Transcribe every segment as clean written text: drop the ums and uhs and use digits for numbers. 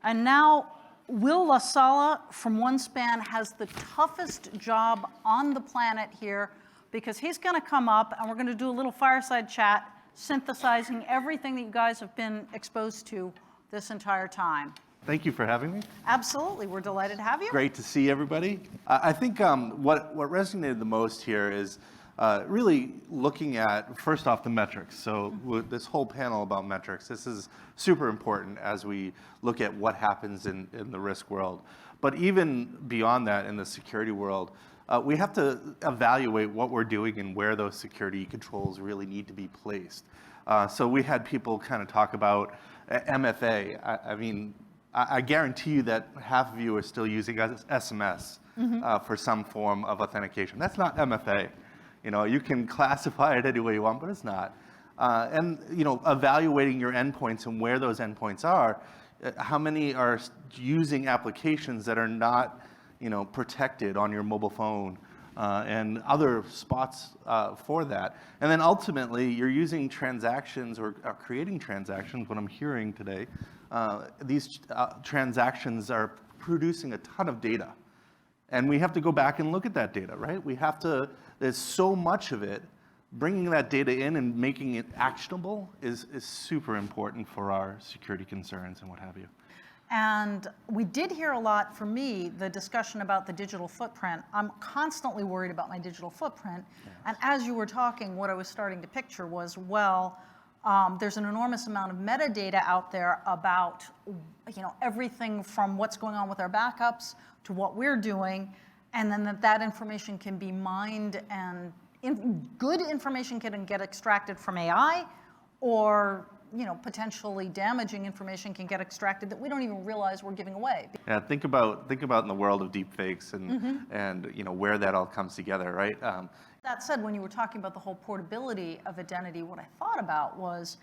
And now, Will LaSala from OneSpan has the toughest job on the planet here because he's going to come up and we're going to do a little fireside chat, synthesizing everything that you guys have been exposed to this entire time. Thank you for having me. Absolutely. We're delighted to have you. Great to see everybody. I think what resonated the most here is really looking at, first off, the metrics. So with this whole panel about metrics, this is super important as we look at what happens in the risk world. But even beyond that, in the security world, we have to evaluate what we're doing and where those security controls really need to be placed. So we had people kind of talk about MFA. I mean, I guarantee you that half of you are still using SMS for some form of authentication. That's not MFA. You know, you can classify it any way you want, but it's not. And you know, evaluating your endpoints and where those endpoints are, how many are using applications that are not, you know, protected on your mobile phone, and other spots for that. And then ultimately, you're using transactions or creating transactions. What I'm hearing today, these transactions are producing a ton of data. And we have to go back and look at that data, right? We have to, there's so much of it. Bringing that data in and making it actionable is super important for our security concerns and what have you. And we did hear a lot, for me, the discussion about the digital footprint. I'm constantly worried about my digital footprint. Yeah. And as you were talking, what I was starting to picture was, well, there's an enormous amount of metadata out there about, you know, everything from what's going on with our backups to what we're doing, and then that information can be mined, and good information can get extracted from AI, or you know, potentially damaging information can get extracted that we don't even realize we're giving away. Yeah, think about in the world of deep fakes and and you know where that all comes together, right? That said, when you were talking about the whole portability of identity, what I thought about was,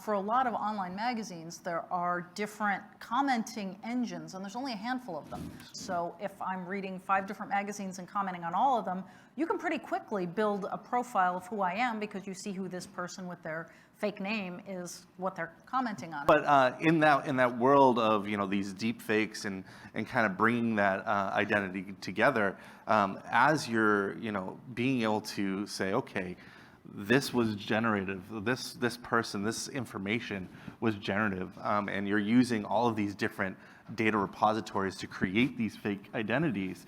for a lot of online magazines, there are different commenting engines, and there's only a handful of them. So if I'm reading 5 different magazines and commenting on all of them, you can pretty quickly build a profile of who I am because you see who this person with their fake name is, what they're commenting on. But in that world of, you know, these deep fakes and kind of bringing that identity together, as you're, you know, being able to say, okay, this was generative, this person, this information was generative, and you're using all of these different data repositories to create these fake identities,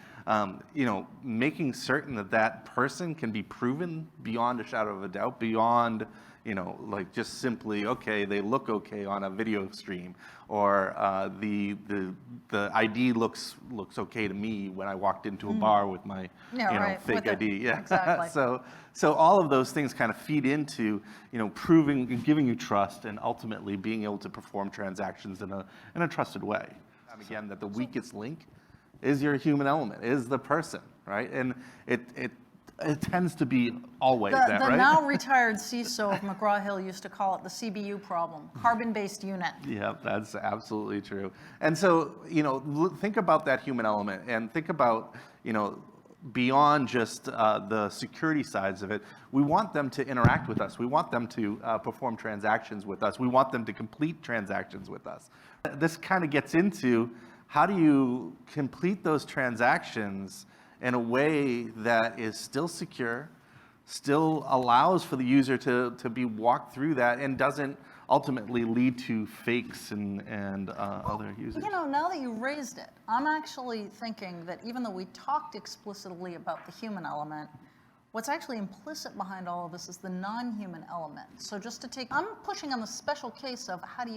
you know, making certain that that person can be proven beyond a shadow of a doubt, beyond, you know, like just simply, okay, they look okay on a video stream, or the ID looks okay to me when I walked into a bar with my fake ID. Yeah, exactly. So all of those things kind of feed into, you know, proving and giving you trust, and ultimately being able to perform transactions in a trusted way. Again, that the weakest link is your human element, is the person, right? And it tends to be always that, right? The now retired CISO of McGraw-Hill used to call it the CBU problem, carbon-based unit. Yeah, that's absolutely true. And so, you know, think about that human element, and think about, you know, beyond just the security sides of it. We want them to interact with us. We want them to perform transactions with us. We want them to complete transactions with us. This kind of gets into, how do you complete those transactions in a way that is still secure, still allows for the user to be walked through that, and doesn't ultimately lead to fakes and other users. You know, now that you raised it, I'm actually thinking that even though we talked explicitly about the human element, what's actually implicit behind all of this is the non-human element. So just to take, I'm pushing on the special case of how do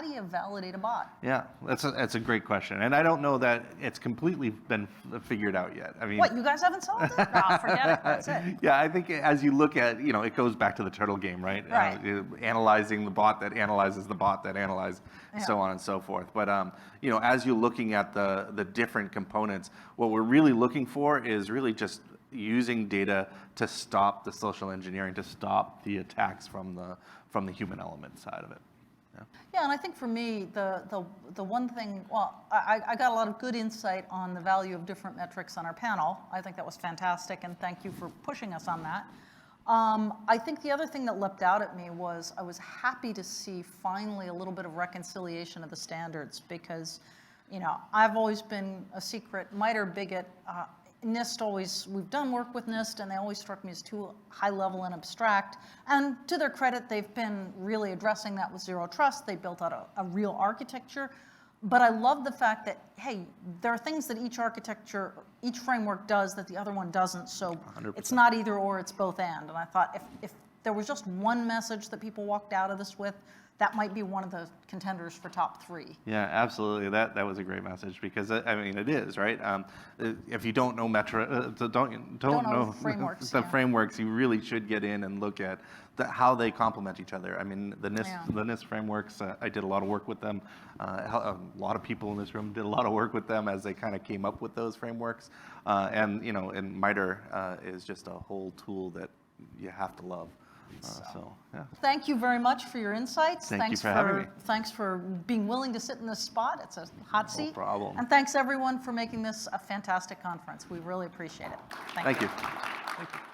you validate a bot? Yeah, that's a great question, and I don't know that it's completely been figured out yet. I mean, what, you guys haven't solved it? No, forget it. That's it. Yeah, I think as you look at, you know, it goes back to the turtle game, right? Right. Analyzing the bot that analyzes the bot that analyzes, so on and so forth. But you know, as you're looking at the different components, what we're really looking for is really just using data to stop the social engineering, to stop the attacks from the human element side of it. Yeah, and I think for me, the one thing, well, I got a lot of good insight on the value of different metrics on our panel. I think that was fantastic, and thank you for pushing us on that. I think the other thing that leapt out at me was I was happy to see finally a little bit of reconciliation of the standards because, you know, I've always been a secret MITRE bigot. NIST always, we've done work with NIST and they always struck me as too high level and abstract. And to their credit, they've been really addressing that with zero trust. They built out a real architecture. But I love the fact that, hey, there are things that each architecture, each framework does that the other one doesn't. So 100%. It's not either or, it's both and. And I thought if there was just one message that people walked out of this with, that might be one of the contenders for top 3. Yeah, absolutely. That was a great message because I mean it is right. If you don't know don't know frameworks, the yeah. frameworks, you really should get in and look at how they complement each other. I mean the NIST frameworks. I did a lot of work with them. A lot of people in this room did a lot of work with them as they kind of came up with those frameworks. And you know, and MITRE is just a whole tool that you have to love. Yeah. Thank you very much for your insights. Thank you for having me. Thanks for being willing to sit in this spot. It's a hot seat. No problem. And thanks everyone for making this a fantastic conference. We really appreciate it. Thank you. Thank you.